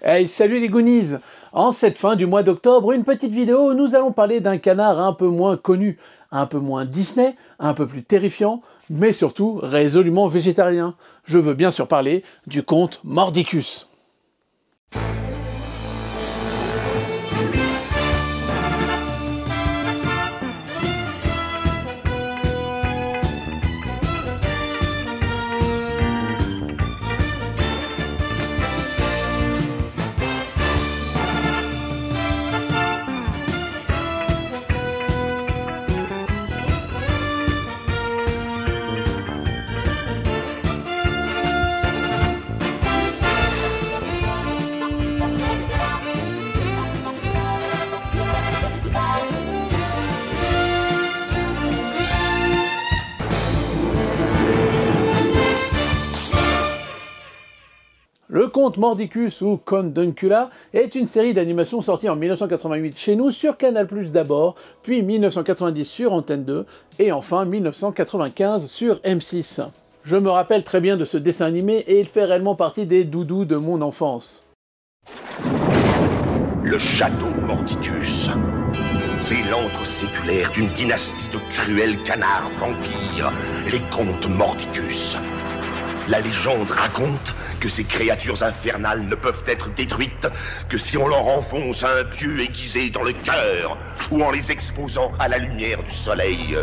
Hey, salut les Goonies! En cette fin du mois d'octobre, une petite vidéo où nous allons parler d'un canard un peu moins connu, un peu moins Disney, un peu plus terrifiant, mais surtout résolument végétarien. Je veux bien sûr parler du comte Mordicus. Le Comte Mordicus ou Count Duncula est une série d'animation sortie en 1988 chez nous sur Canal+ d'abord, puis 1990 sur Antenne 2 et enfin 1995 sur M6. Je me rappelle très bien de ce dessin animé et il fait réellement partie des doudous de mon enfance. Le château Mordicus. C'est l'antre séculaire d'une dynastie de cruels canards vampires, les comtes Mordicus. La légende raconte que ces créatures infernales ne peuvent être détruites que si on leur enfonce un pieu aiguisé dans le cœur ou en les exposant à la lumière du soleil.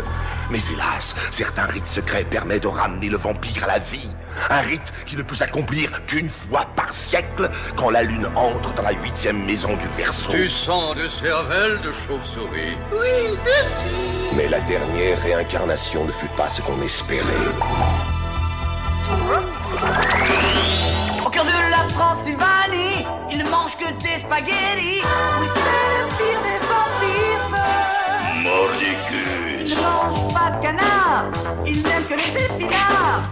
Mais hélas, certains rites secrets permettent de ramener le vampire à la vie. Un rite qui ne peut s'accomplir qu'une fois par siècle quand la lune entre dans la 8e maison du Verseau. Du sang de cervelle de chauve-souris. Oui, dessus. Mais la dernière réincarnation ne fut pas ce qu'on espérait. Au cœur de la Transylvanie, il ne mange que des spaghettis. Oui, c'est le pire des vampires. Mordicus. Il ne mange pas de canard, il n'aime que les épinards.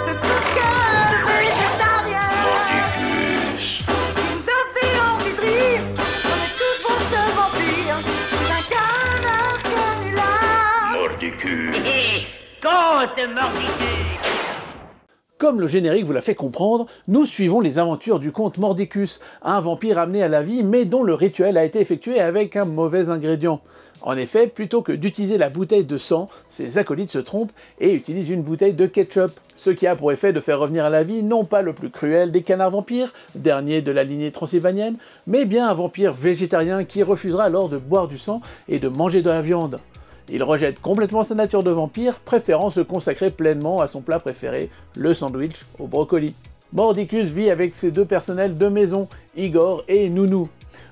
De tout cœur végétarien. Mordicus. Vous avez envie de rire, on est tous bons de vampires. C'est un canard canular. Mordicus. Comte Mordicus. Comme le générique vous l'a fait comprendre, nous suivons les aventures du comte Mordicus, un vampire amené à la vie mais dont le rituel a été effectué avec un mauvais ingrédient. En effet, plutôt que d'utiliser la bouteille de sang, ses acolytes se trompent et utilisent une bouteille de ketchup, ce qui a pour effet de faire revenir à la vie non pas le plus cruel des canards vampires, dernier de la lignée transylvanienne, mais bien un vampire végétarien qui refusera alors de boire du sang et de manger de la viande. Il rejette complètement sa nature de vampire, préférant se consacrer pleinement à son plat préféré, le sandwich au brocoli. Mordicus vit avec ses deux personnels de maison, Igor et Nounou.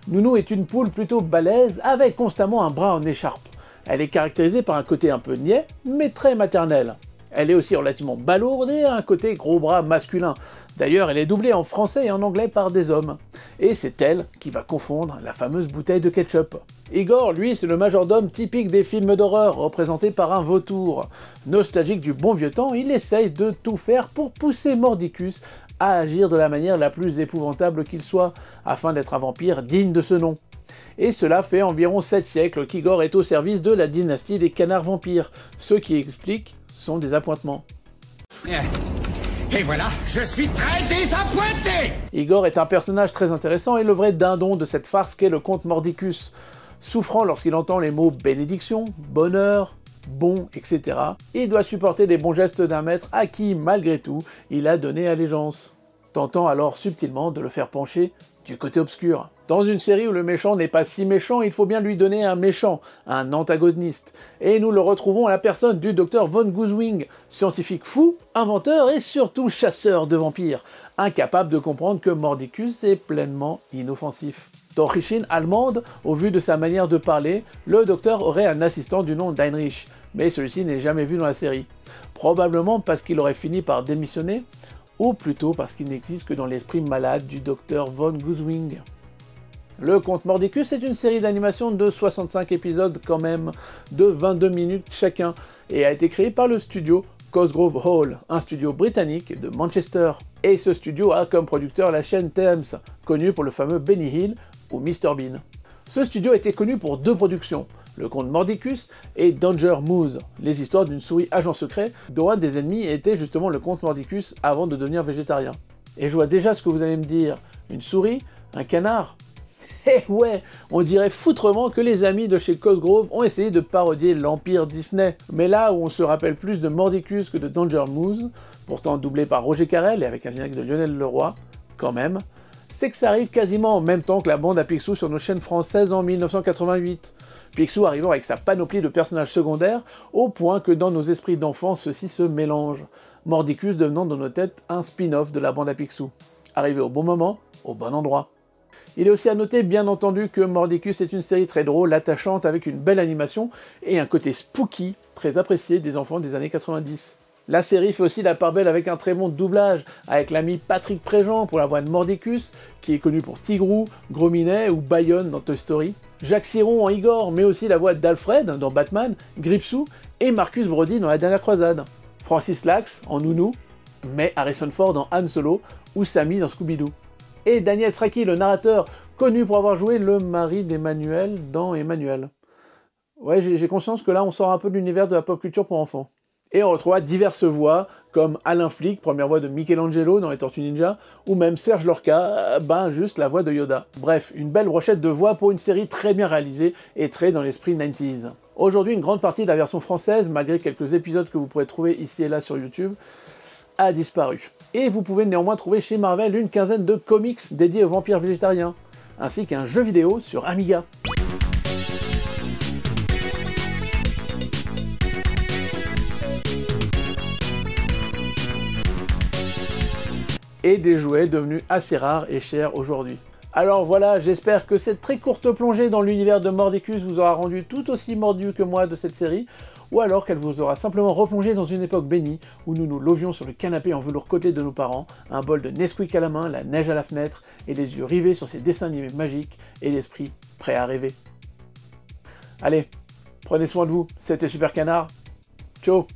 Nounou est une poule plutôt balèze, avec constamment un bras en écharpe. Elle est caractérisée par un côté un peu niais, mais très maternel. Elle est aussi relativement balourde et a un côté gros bras masculin. D'ailleurs, elle est doublée en français et en anglais par des hommes. Et c'est elle qui va confondre la fameuse bouteille de ketchup. Igor, lui, c'est le majordome typique des films d'horreur, représenté par un vautour. Nostalgique du bon vieux temps, il essaye de tout faire pour pousser Mordicus à agir de la manière la plus épouvantable qu'il soit, afin d'être un vampire digne de ce nom. Et cela fait environ 7 siècles qu'Igor est au service de la dynastie des canards vampires, ce qui explique son désappointement. Et voilà, je suis très désappointé! Igor est un personnage très intéressant et le vrai dindon de cette farce qu'est le comte Mordicus. Souffrant lorsqu'il entend les mots bénédiction, bonheur, bon, etc., il doit supporter les bons gestes d'un maître à qui, malgré tout, il a donné allégeance, tentant alors subtilement de le faire pencher du côté obscur. Dans une série où le méchant n'est pas si méchant, il faut bien lui donner un méchant, un antagoniste. Et nous le retrouvons à la personne du Dr Von Goosewing, scientifique fou, inventeur et surtout chasseur de vampires, incapable de comprendre que Mordicus est pleinement inoffensif. D'origine allemande, au vu de sa manière de parler, le docteur aurait un assistant du nom d'Heinrich, mais celui-ci n'est jamais vu dans la série. Probablement parce qu'il aurait fini par démissionner, ou plutôt parce qu'il n'existe que dans l'esprit malade du Dr Von Goosewing. Le Comte Mordicus est une série d'animation de 65 épisodes quand même, de 22 minutes chacun, et a été créé par le studio Cosgrove Hall, un studio britannique de Manchester. Et ce studio a comme producteur la chaîne Thames, connue pour le fameux Benny Hill ou Mr Bean. Ce studio était connu pour deux productions, le Comte Mordicus et Danger Mouse, les histoires d'une souris agent secret dont un des ennemis était justement le Comte Mordicus avant de devenir végétarien. Et je vois déjà ce que vous allez me dire, une souris, Un canard? Eh ouais, on dirait foutrement que les amis de chez Cosgrove ont essayé de parodier l'Empire Disney. Mais là où on se rappelle plus de Mordicus que de Danger Mouse, pourtant doublé par Roger Carrel et avec un générique de Lionel Leroy, quand même, c'est que ça arrive quasiment en même temps que la bande à Picsou sur nos chaînes françaises en 1988. Picsou arrivant avec sa panoplie de personnages secondaires, au point que dans nos esprits d'enfants, ceux-ci se mélangent. Mordicus devenant dans nos têtes un spin-off de la bande à Picsou. Arrivé au bon moment, au bon endroit. Il est aussi à noter, bien entendu, que Mordicus est une série très drôle, attachante, avec une belle animation et un côté spooky, très apprécié des enfants des années 90. La série fait aussi la part belle avec un très bon doublage, avec l'ami Patrick Préjean pour la voix de Mordicus, qui est connu pour Tigrou, Gros Minet ou Bayonne dans Toy Story, Jacques Siron en Igor, mais aussi la voix d'Alfred dans Batman, Gripsou et Marcus Brody dans La Dernière Croisade, Francis Lax en Nounou, mais Harrison Ford dans Han Solo ou Sammy dans Scooby-Doo. Et Daniel Strachey, le narrateur, connu pour avoir joué le mari d'Emmanuel dans Emmanuel. Ouais, j'ai conscience que là, on sort un peu de l'univers de la pop culture pour enfants. Et on retrouve diverses voix, comme Alain Flick, première voix de Michelangelo dans les Tortues Ninja, ou même Serge Lorca, juste la voix de Yoda. Bref, une belle brochette de voix pour une série très bien réalisée et très dans l'esprit 90s. Aujourd'hui, une grande partie de la version française, malgré quelques épisodes que vous pourrez trouver ici et là sur YouTube, a disparu. Et vous pouvez néanmoins trouver chez Marvel une quinzaine de comics dédiés aux vampires végétariens, ainsi qu'un jeu vidéo sur Amiga. Et des jouets devenus assez rares et chers aujourd'hui. Alors voilà, j'espère que cette très courte plongée dans l'univers de Mordicus vous aura rendu tout aussi mordu que moi de cette série, ou alors qu'elle vous aura simplement replongé dans une époque bénie, où nous nous lovions sur le canapé en velours côtelé de nos parents, un bol de Nesquik à la main, la neige à la fenêtre, et les yeux rivés sur ces dessins animés magiques, et l'esprit prêt à rêver. Allez, prenez soin de vous, c'était Super Canard, ciao.